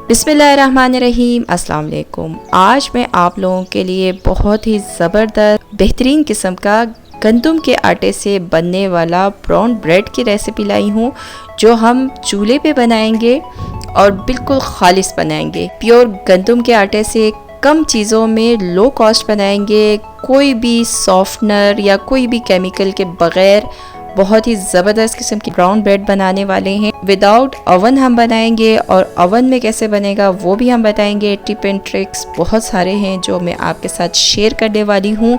बिस्मिल्लाहिर्रहमानिर्रहीम, अस्सलाम वालेकुम। आज मैं आप लोगों के लिए बहुत ही ज़बरदस्त बेहतरीन किस्म का गंदम के आटे से बनने वाला ब्राउन ब्रेड की रेसिपी लाई हूँ, जो हम चूल्हे पे बनाएंगे और बिल्कुल खालिस बनाएंगे। प्योर गंदम के आटे से कम चीज़ों में लो कॉस्ट बनाएंगे, कोई भी सॉफ्टनर या कोई भी केमिकल के बग़ैर बहुत ही ज़बरदस्त किस्म की ब्राउन ब्रेड बनाने वाले हैं। विदाउट ओवन हम बनाएंगे और ओवन में कैसे बनेगा वो भी हम बताएंगे। टिप एंड ट्रिक्स बहुत सारे हैं जो मैं आपके साथ शेयर करने वाली हूँ।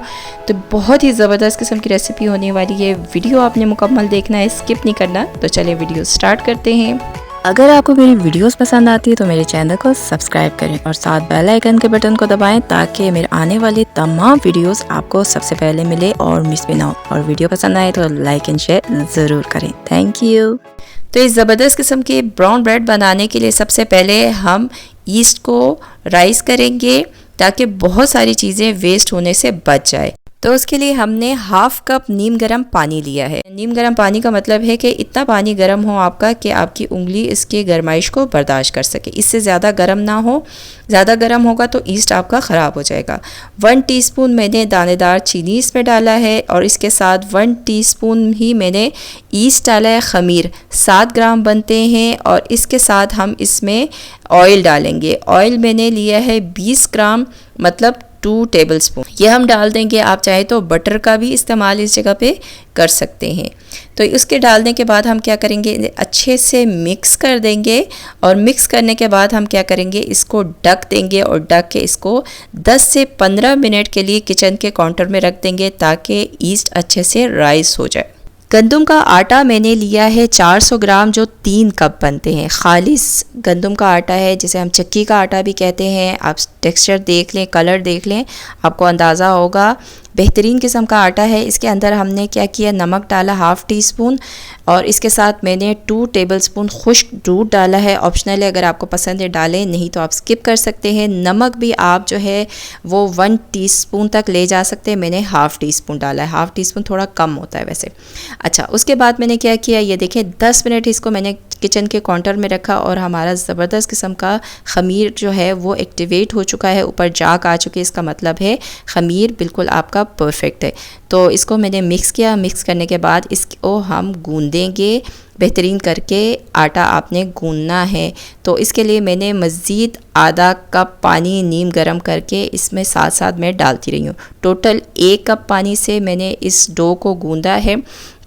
तो बहुत ही ज़बरदस्त किस्म की रेसिपी होने वाली है। वीडियो आपने मुकम्मल देखना है, स्किप नहीं करना। तो चलिए वीडियो स्टार्ट करते हैं। अगर आपको मेरी वीडियोस पसंद आती है तो मेरे चैनल को सब्सक्राइब करें और साथ बेल आइकन के बटन को दबाएं, ताकि मेरे आने वाली तमाम वीडियोस आपको सबसे पहले मिले और मिस भी ना हो। और वीडियो पसंद आए तो लाइक एंड शेयर ज़रूर करें। Thank you. तो इस ज़बरदस्त किस्म के ब्राउन ब्रेड बनाने के लिए सबसे पहले हम ईस्ट को राइस करेंगे, ताकि बहुत सारी चीज़ें वेस्ट होने से बच जाए। तो उसके लिए हमने हाफ़ कप नीम गर्म पानी लिया है। नीम गर्म पानी का मतलब है कि इतना पानी गर्म हो आपका कि आपकी उंगली इसके गर्माइश को बर्दाश्त कर सके। इससे ज़्यादा गर्म ना हो, ज़्यादा गर्म होगा तो ईस्ट आपका ख़राब हो जाएगा। 1 टीस्पून मैंने दानेदार चीनी इसमें डाला है और इसके साथ 1 टीस्पून ही मैंने ईस्ट डाला है। ख़मीर 7 ग्राम बनते हैं और इसके साथ हम इसमें ऑयल डालेंगे। ऑयल मैंने लिया है 20 ग्राम, मतलब 2 टेबलस्पून। ये हम डाल देंगे। आप चाहे तो बटर का भी इस्तेमाल इस जगह पे कर सकते हैं। तो उसके डालने के बाद हम क्या करेंगे, अच्छे से मिक्स कर देंगे और मिक्स करने के बाद हम क्या करेंगे, इसको ढक देंगे और ढक के इसको 10 से 15 मिनट के लिए किचन के काउंटर में रख देंगे, ताकि ईस्ट अच्छे से राइस हो जाए। गंदम का आटा मैंने लिया है 400 ग्राम, जो 3 कप बनते हैं। खालिस गंदम का आटा है, जिसे हम चक्की का आटा भी कहते हैं। आप टेक्सचर देख लें, कलर देख लें, आपको अंदाज़ा होगा। बेहतरीन किस्म का आटा है। इसके अंदर हमने क्या किया, नमक डाला 1/2 टीस्पून और इसके साथ मैंने 2 टेबलस्पून खुश्क दूध डाला है। ऑप्शनल है, अगर आपको पसंद है डालें, नहीं तो आप स्किप कर सकते हैं। नमक भी आप जो है वो 1 टीस्पून तक ले जा सकते हैं। मैंने 1/2 टीस्पून डाला है। 1/2 टीस्पून थोड़ा कम होता है वैसे। अच्छा, उसके बाद मैंने क्या किया, ये देखें 10 मिनट इसको मैंने किचन के काउंटर में रखा और हमारा ज़बरदस्त किस्म का ख़मीर जो है वो एक्टिवेट हो चुका है, ऊपर जाग आ चुकी है। इसका मतलब है ख़मीर बिल्कुल आपका परफेक्ट है। तो इसको मैंने मिक्स किया। मिक्स करने के बाद इसको हम गूंदेंगे बेहतरीन करके। आटा आपने गूंदना है, तो इसके लिए मैंने मज़ीद आधा कप पानी नीम गर्म करके इसमें साथ साथ मैं डालती रही हूँ। टोटल 1 कप पानी से मैंने इस डो को गूंदा है।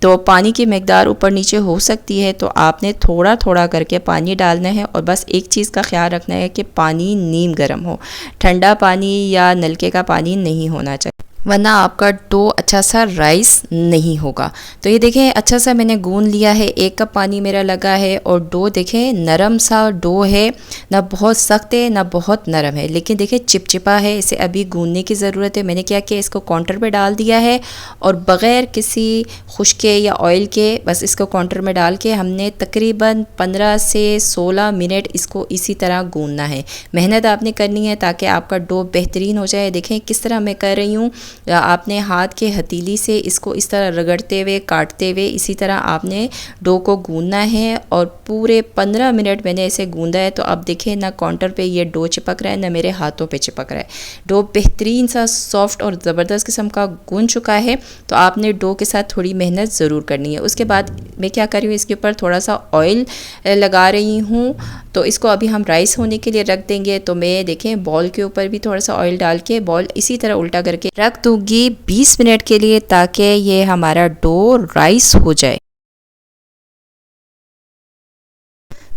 तो पानी की मकदार ऊपर नीचे हो सकती है, तो आपने थोड़ा थोड़ा करके पानी डालना है। और बस एक चीज़ का ख्याल रखना है कि पानी नीम गर्म हो, ठंडा पानी या नलके का पानी नहीं होना चाहिए, वरना आपका डो अच्छा सा राइस नहीं होगा। तो ये देखें अच्छा सा मैंने गूंद लिया है। 1 कप पानी मेरा लगा है और डो देखें नरम सा डो है, ना बहुत सख्त है ना बहुत नरम है, लेकिन देखें चिपचिपा है। इसे अभी गूंदने की ज़रूरत है। मैंने क्या किया, इसको काउंटर पे डाल दिया है और बग़ैर किसी खुश्के या ऑयल के बस इसको काउंटर में डाल के हमने तकरीबन 15 से 16 मिनट इसको इसी तरह गूंदना है। मेहनत आपने करनी है ताकि आपका डो बेहतरीन हो जाए। देखें किस तरह मैं कर रही हूँ। आपने हाथ के हथेली से इसको इस तरह रगड़ते हुए, काटते हुए इसी तरह आपने डो को गूंदना है। और पूरे 15 मिनट मैंने इसे गूंदा है। तो अब देखें ना काउंटर पे ये डो चिपक रहा है, ना मेरे हाथों पे चिपक रहा है। डो बेहतरीन सा सॉफ्ट और ज़बरदस्त किस्म का गूंद चुका है। तो आपने डो के साथ थोड़ी मेहनत ज़रूर करनी है। उसके बाद मैं क्या कर रही हूँ, इसके ऊपर थोड़ा सा ऑयल लगा रही हूँ। तो इसको अभी हम राइस होने के लिए रख देंगे। तो मैं देखें बॉल के ऊपर भी थोड़ा सा ऑयल डाल के बॉल इसी तरह उल्टा करके रख दूँगी 20 मिनट के लिए, ताकि ये हमारा डो राइस हो जाए।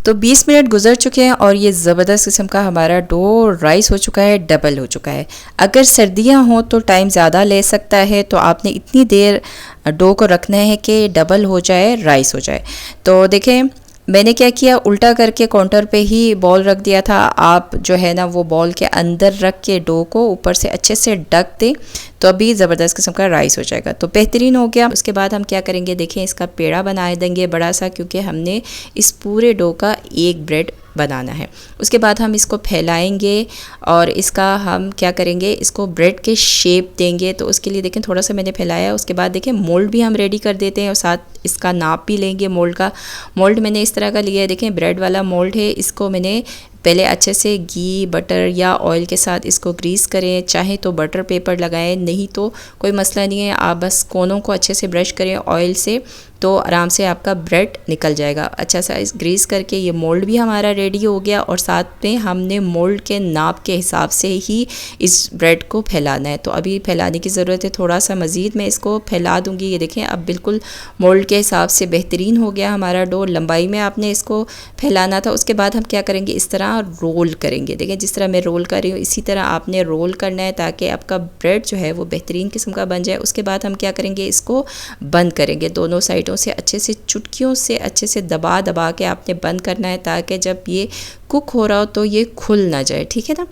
तो 20 मिनट गुजर चुके हैं और ये ज़बरदस्त किस्म का हमारा डो राइस हो चुका है, डबल हो चुका है। अगर सर्दियां हों तो टाइम ज़्यादा ले सकता है, तो आपने इतनी देर डो को रखना है कि डबल हो जाए, राइस हो जाए। तो देखें मैंने क्या किया, उल्टा करके काउंटर पे ही बॉल रख दिया था। आप जो है ना वो बॉल के अंदर रख के डो को ऊपर से अच्छे से ढक दें, तो अभी ज़बरदस्त किस्म का राइस हो जाएगा। तो बेहतरीन हो गया। उसके बाद हम क्या करेंगे, देखें इसका पेड़ा बना देंगे बड़ा सा, क्योंकि हमने इस पूरे डो का एक ब्रेड बनाना है। उसके बाद हम इसको फैलाएंगे और इसका हम क्या करेंगे, इसको ब्रेड के शेप देंगे। तो उसके लिए देखें थोड़ा सा मैंने फैलाया। उसके बाद देखें मोल्ड भी हम रेडी कर देते हैं और साथ इसका नाप भी लेंगे मोल्ड का। मोल्ड मैंने इस तरह का लिया है, देखें ब्रेड वाला मोल्ड है। इसको मैंने पहले अच्छे से घी, बटर या ऑयल के साथ इसको ग्रीस करें। चाहे तो बटर पेपर लगाएं, नहीं तो कोई मसला नहीं है, आप बस कोनों को अच्छे से ब्रश करें ऑयल से, तो आराम से आपका ब्रेड निकल जाएगा। अच्छा सा इस ग्रीस करके ये मोल्ड भी हमारा रेडी हो गया, और साथ में हमने मोल्ड के नाप के हिसाब से ही इस ब्रेड को फैलाना है। तो अभी फैलाने की ज़रूरत है, थोड़ा सा मज़ीद मैं इसको फैला दूँगी। ये देखें अब बिल्कुल मोल्ड के हिसाब से बेहतरीन हो गया हमारा डो। लंबाई में आपने इसको फैलाना था। उसके बाद हम क्या करेंगे, इस तरह रोल करेंगे। देखें जिस तरह मैं रोल कर रही हूँ इसी तरह आपने रोल करना है, ताकि आपका ब्रेड जो है वो बेहतरीन किस्म का बन जाए। उसके बाद हम क्या करेंगे, इसको बंद करेंगे दोनों साइडों से अच्छे से, चुटकियों से अच्छे से दबा दबा के आपने बंद करना है, ताकि जब ये कुक हो रहा हो तो ये खुल ना जाए, ठीक है ना।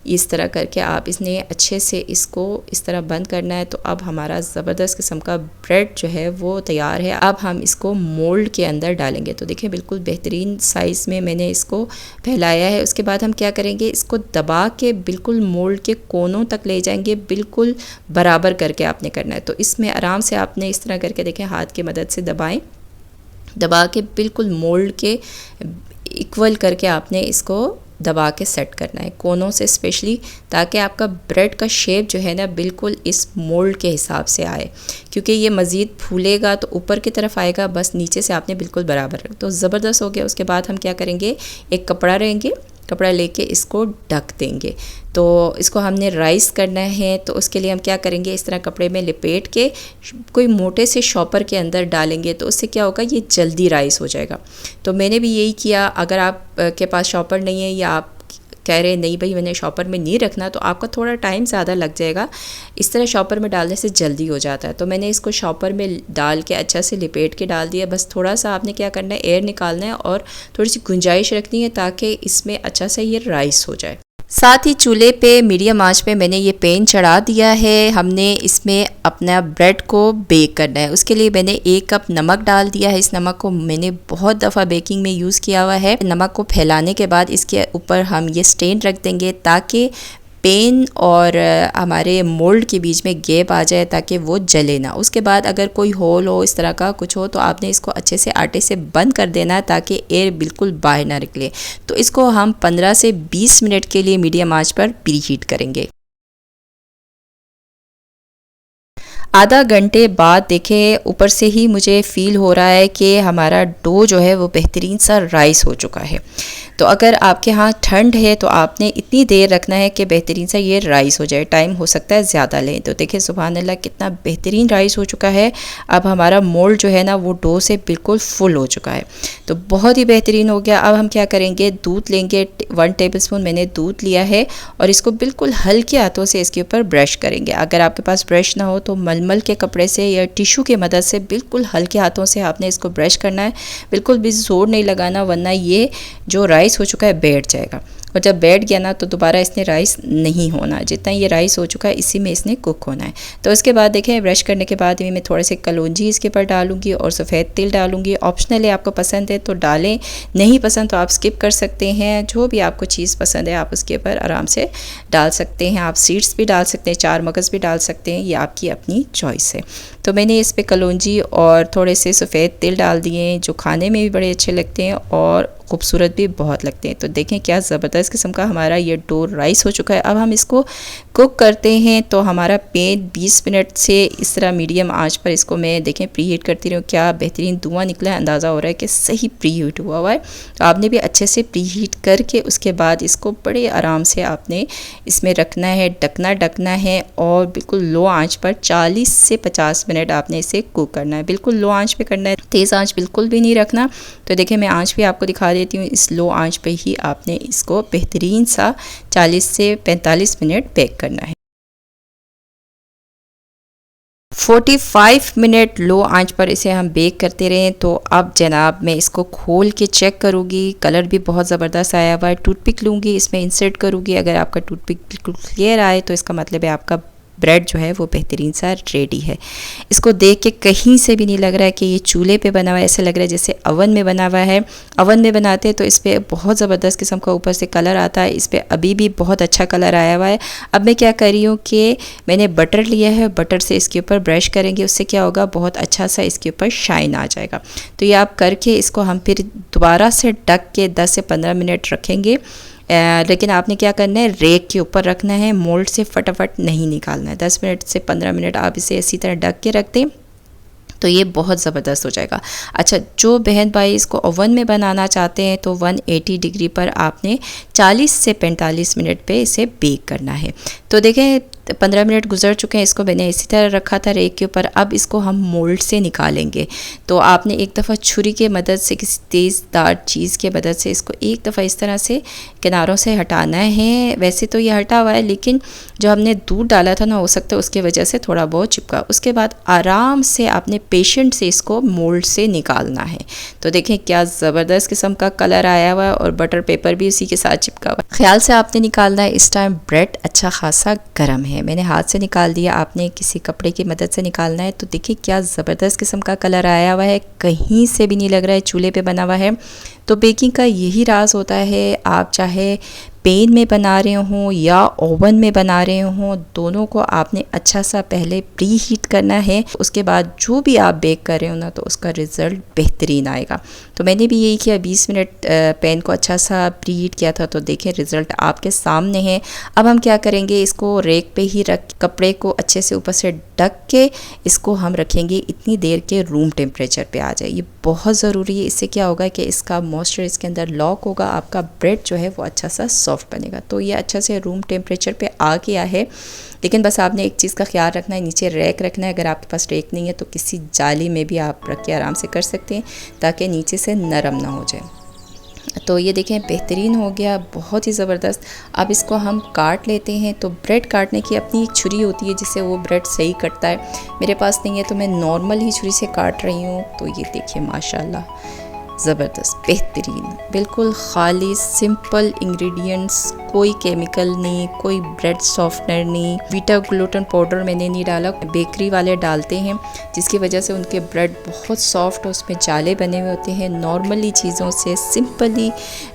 इस तरह करके आप इसने अच्छे से इसको इस तरह बंद करना है। तो अब हमारा ज़बरदस्त किस्म का ब्रेड जो है वो तैयार है। अब हम इसको मोल्ड के अंदर डालेंगे। तो देखिए बिल्कुल बेहतरीन साइज़ में मैंने इसको फैलाया है। उसके बाद हम क्या करेंगे, इसको दबा के बिल्कुल मोल्ड के कोनों तक ले जाएंगे, बिल्कुल बराबर करके आपने करना है। तो इसमें आराम से आपने इस तरह करके देखें, हाथ की मदद से दबाएं, दबा के बिल्कुल मोल्ड के इक्वल करके आपने इसको दबा के सेट करना है कोनों से स्पेशली, ताकि आपका ब्रेड का शेप जो है ना बिल्कुल इस मोल्ड के हिसाब से आए, क्योंकि ये मज़ीद फूलेगा तो ऊपर की तरफ आएगा, बस नीचे से आपने बिल्कुल बराबर रख। तो ज़बरदस्त हो गया। उसके बाद हम क्या करेंगे, एक कपड़ा लेंगे, कपड़ा लेके इसको ढक देंगे। तो इसको हमने राइस करना है, तो उसके लिए हम क्या करेंगे, इस तरह कपड़े में लिपेट के कोई मोटे से शॉपर के अंदर डालेंगे, तो उससे क्या होगा, ये जल्दी राइस हो जाएगा। तो मैंने भी यही किया। अगर आप के पास शॉपर नहीं है या आप कह रहे नहीं भाई मैंने शॉपर में नहीं रखना, तो आपका थोड़ा टाइम ज़्यादा लग जाएगा। इस तरह शॉपर में डालने से जल्दी हो जाता है। तो मैंने इसको शॉपर में डाल के अच्छा से लिपेट के डाल दिया। बस थोड़ा सा आपने क्या करना है, एयर निकालना है और थोड़ी सी गुंजाइश रखनी है, ताकि इसमें अच्छा से ये राइस हो जाए। साथ ही चूल्हे पे मीडियम आंच पे मैंने ये पैन चढ़ा दिया है। हमने इसमें अपना ब्रेड को बेक करना है। उसके लिए मैंने 1 कप नमक डाल दिया है। इस नमक को मैंने बहुत दफ़ा बेकिंग में यूज़ किया हुआ है। नमक को फैलाने के बाद इसके ऊपर हम ये स्टैंड रख देंगे, ताकि पेन और हमारे मोल्ड के बीच में गैप आ जाए, ताकि वो जले ना। उसके बाद अगर कोई होल हो, इस तरह का कुछ हो, तो आपने इसको अच्छे से आटे से बंद कर देना, ताकि एयर बिल्कुल बाहर ना निकले। तो इसको हम 15 से 20 मिनट के लिए मीडियम आंच पर प्री हीट करेंगे। आधा घंटे बाद देखें, ऊपर से ही मुझे फ़ील हो रहा है कि हमारा डो जो है वो बेहतरीन सा राइस हो चुका है। तो अगर आपके यहाँ ठंड है तो आपने इतनी देर रखना है कि बेहतरीन सा ये राइस हो जाए। टाइम हो सकता है ज़्यादा लें। तो देखिए सुभान अल्लाह कितना बेहतरीन राइस हो चुका है। अब हमारा मोल्ड जो है ना वो डो से बिल्कुल फुल हो चुका है, तो बहुत ही बेहतरीन हो गया। अब हम क्या करेंगे, दूध लेंगे, 1 टेबलस्पून मैंने दूध लिया है, और इसको बिल्कुल हल्के हाथों से इसके ऊपर ब्रश करेंगे। अगर आपके पास ब्रश ना हो तो मलमल के कपड़े से या टिश्यू की मदद से बिल्कुल हल्के हाथों से आपने इसको ब्रश करना है। बिल्कुल भी ज़ोर नहीं लगाना, वरना ये जो राइस हो चुका है बैठ जाएगा, और जब बैठ गया ना तो दोबारा इसने राइस नहीं होना। जितना ये राइस हो चुका है इसी में इसने कुक होना है। तो उसके बाद देखें, ब्रश करने के बाद मैं थोड़े से कलौंजी इसके ऊपर डालूंगी और सफ़ेद तिल डालूंगी। ऑप्शनल है, आपको पसंद है तो डालें, नहीं पसंद तो आप स्किप कर सकते हैं। जो भी आपको चीज़ पसंद है आप उसके ऊपर आराम से डाल सकते हैं। आप सीड्स भी डाल सकते हैं, 4 मगज़ भी डाल सकते हैं, ये आपकी अपनी चॉइस है। तो मैंने इस पर कलौंजी और थोड़े से सफ़ेद तिल डाल दिए, जो खाने में भी बड़े अच्छे लगते हैं और खूबसूरत भी बहुत लगते हैं। तो देखें क्या ज़बरदस्त किस्म का हमारा ये डो राइस हो चुका है। अब हम इसको कुक करते हैं। तो हमारा पैन 20 मिनट से इस तरह मीडियम आंच पर इसको मैं देखें प्री हीट करती रही हूँ। क्या बेहतरीन धुआं निकला है, अंदाज़ा हो रहा है कि सही प्री हीट हुआ है। तो आपने भी अच्छे से प्री हीट करके उसके बाद इसको बड़े आराम से आपने इसमें रखना है, ढकना है, और बिल्कुल लो आँच पर 40 से 50 मिनट आपने इसे कुक करना है। बिल्कुल लो आँच पर करना है, तेज़ आँच बिल्कुल भी नहीं रखना। तो देखिए मैं आँच भी आपको दिखा देती हूँ। इस लो आंच पे ही आपने इसको बेहतरीन सा 40 से 45 मिनट बेक करना है। 45 मिनट लो आंच पर इसे हम बेक करते रहें। तो अब जनाब मैं इसको खोल के चेक करूँगी, कलर भी बहुत ज़बरदस्त आया हुआ है। टूथपिक लूँगी, इसमें इंसर्ट करूँगी। अगर आपका टूथपिक बिल्कुल क्लियर आए तो इसका मतलब है आपका ब्रेड जो है वो बेहतरीन सा रेडी है। इसको देख के कहीं से भी नहीं लग रहा है कि ये चूल्हे पे बना हुआ है, ऐसा लग रहा है जैसे ओवन में बना हुआ है। ओवन में बनाते हैं तो इस पर बहुत ज़बरदस्त किस्म का ऊपर से कलर आता है, इस पर अभी भी बहुत अच्छा कलर आया हुआ है। अब मैं क्या कर रही हूँ कि मैंने बटर लिया है, बटर से इसके ऊपर ब्रश करेंगे, उससे क्या होगा, बहुत अच्छा सा इसके ऊपर शाइन आ जाएगा। तो ये आप करके इसको हम फिर दोबारा से ढक के 10 से 15 मिनट रखेंगे। लेकिन आपने क्या करना है, रेक के ऊपर रखना है, मोल्ड से फटाफट नहीं निकालना है। 10 मिनट से 15 मिनट आप इसे इसी तरह ढक के रख दें तो ये बहुत ज़बरदस्त हो जाएगा। अच्छा, जो बहन भाई इसको ओवन में बनाना चाहते हैं तो 180 डिग्री पर आपने 40 से 45 मिनट पे इसे बेक करना है। तो देखें 15 मिनट गुजर चुके हैं, इसको मैंने इसी तरह रखा था रेक के ऊपर। अब इसको हम मोल्ड से निकालेंगे। तो आपने एक दफ़ा छुरी के मदद से, किसी तेज़दार चीज़ के मदद से इसको एक दफ़ा इस तरह से किनारों से हटाना है। वैसे तो ये हटा हुआ है, लेकिन जो हमने दूध डाला था ना, हो सकता है उसकी वजह से थोड़ा बहुत चिपका। उसके बाद आराम से आपने पेशेंट से इसको मोल्ड से निकालना है। तो देखें क्या ज़बरदस्त किस्म का कलर आया हुआ है और बटर पेपर भी उसी के साथ चिपका हुआ है। ख्याल से आपने निकालना है। इस टाइम ब्रेड अच्छा खासा गर्म है, मैंने हाथ से निकाल दिया, आपने किसी कपड़े की मदद से निकालना है। तो देखिए क्या ज़बरदस्त किस्म का कलर आया हुआ है, कहीं से भी नहीं लग रहा है चूल्हे पे बना हुआ है। तो बेकिंग का यही राज होता है, आप चाहे पैन में बना रहे हों या ओवन में बना रहे हों, दोनों को आपने अच्छा सा पहले प्री हीट करना है। उसके बाद जो भी आप बेक कर रहे हो ना, तो उसका रिज़ल्ट बेहतरीन आएगा। तो मैंने भी यही किया, 20 मिनट पैन को अच्छा सा प्री हीट किया था। तो देखें रिज़ल्ट आपके सामने है। अब हम क्या करेंगे, इसको रेक पे ही रख, कपड़े को अच्छे से ऊपर से ढक के इसको हम रखेंगे इतनी देर के रूम टेम्परेचर पे आ जाए। ये बहुत ज़रूरी है। इससे क्या होगा कि इसका मॉइस्चर इसके अंदर लॉक होगा, आपका ब्रेड जो है वो अच्छा सा सॉफ्ट बनेगा। तो ये अच्छा से रूम टेम्परेचर पे आ गया है। लेकिन बस आपने एक चीज़ का ख्याल रखना है, नीचे रैक रखना है। अगर आपके पास रैक नहीं है तो किसी जाली में भी आप रख के आराम से कर सकते हैं, ताकि नीचे से नरम ना हो जाए। तो ये देखें बेहतरीन हो गया, बहुत ही ज़बरदस्त। अब इसको हम काट लेते हैं। तो ब्रेड काटने की अपनी एक छुरी होती है जिससे वो ब्रेड सही कटता है। मेरे पास नहीं है तो मैं नॉर्मल ही छुरी से काट रही हूँ। तो ये देखिए माशाल्लाह ज़बरदस्त, बेहतरीन, बिल्कुल खाली सिंपल इंग्रेडिएंट्स, कोई केमिकल नहीं, कोई ब्रेड सॉफ्टनर नहीं, बीटा ग्लूटेन पाउडर मैंने नहीं डाला। बेकरी वाले डालते हैं जिसकी वजह से उनके ब्रेड बहुत सॉफ्ट, उसमें जाले बने हुए होते हैं। नॉर्मली चीज़ों से, सिंपली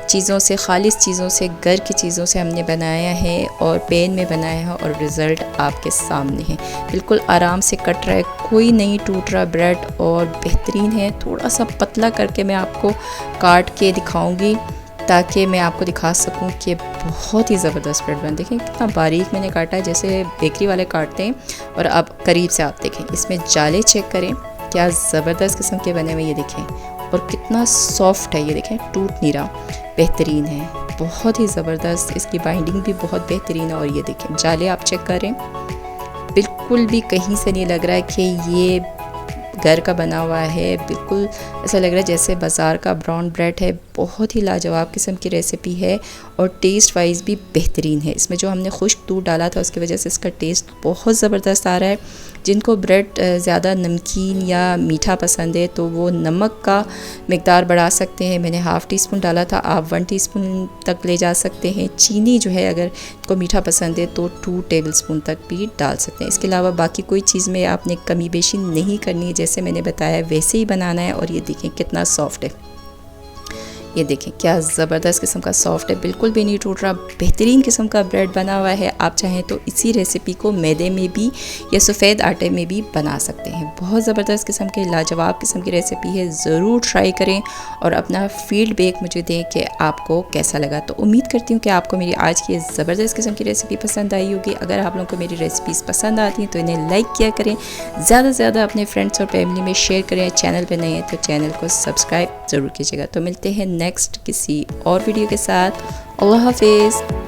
चीज़ों से, खालिस चीज़ों से, घर की चीज़ों से हमने बनाया है और पैन में बनाया है और रिज़ल्ट आपके सामने है। बिल्कुल आराम से कट रहा है, कोई नहीं टूट रहा ब्रेड और बेहतरीन है। थोड़ा सा पतला करके मैं आपको काट के दिखाऊंगी ताकि मैं आपको दिखा सकूं कि बहुत ही ज़बरदस्त ब्रेड बन। देखें कितना बारीक मैंने काटा है, जैसे बेकरी वाले काटते हैं। और अब करीब से आप देखें, इसमें जाले चेक करें, क्या ज़बरदस्त किस्म के बने हुए, ये देखें, और कितना सॉफ्ट है, ये देखें टूट नहीं रहा, बेहतरीन है, बहुत ही ज़बरदस्त। इसकी बाइंडिंग भी बहुत बेहतरीन है। और ये देखें जाले आप चेक करें, बिल्कुल भी कहीं से नहीं लग रहा है कि ये घर का बना हुआ है। बिल्कुल ऐसा लग रहा है जैसे बाज़ार का ब्राउन ब्रेड है। बहुत ही लाजवाब किस्म की रेसिपी है और टेस्ट वाइज भी बेहतरीन है। इसमें जो हमने खुश्क दूध डाला था उसकी वजह से इसका टेस्ट बहुत ज़बरदस्त आ रहा है। जिनको ब्रेड ज़्यादा नमकीन या मीठा पसंद है तो वो नमक का मिक़दार बढ़ा सकते हैं। मैंने हाफ़ टी स्पून डाला था, आप 1 टीस्पून तक ले जा सकते हैं। चीनी जो है अगर को मीठा पसंद है तो 2 टेबलस्पून तक भी डाल सकते हैं। इसके अलावा बाकी कोई चीज़ में आपने कमी बेशी नहीं करनी है, जैसे मैंने बताया वैसे ही बनाना है। और ये देखें कितना सॉफ्ट है, ये देखें क्या ज़बरदस्त किस्म का सॉफ्ट है, बिल्कुल भी नहीं टूट रहा, बेहतरीन किस्म का ब्रेड बना हुआ है। आप चाहें तो इसी रेसिपी को मैदे में भी या सफ़ेद आटे में भी बना सकते हैं। बहुत ज़बरदस्त किस्म की लाजवाब किस्म की रेसिपी है, ज़रूर ट्राई करें और अपना फीडबैक मुझे दें कि आपको कैसा लगा। तो उम्मीद करती हूँ कि आपको मेरी आज की ज़बरदस्त किस्म की रेसिपी पसंद आई होगी। अगर आप लोगों को मेरी रेसिपीज़ पसंद आती हैं तो इन्हें लाइक किया करें, ज़्यादा से ज़्यादा अपने फ्रेंड्स और फैमिली में शेयर करें। चैनल पर नए हैं तो चैनल को सब्सक्राइब ज़रूर कीजिएगा। तो मिलते हैं नेक्स्ट किसी और वीडियो के साथ। अल्लाह हाफिज़।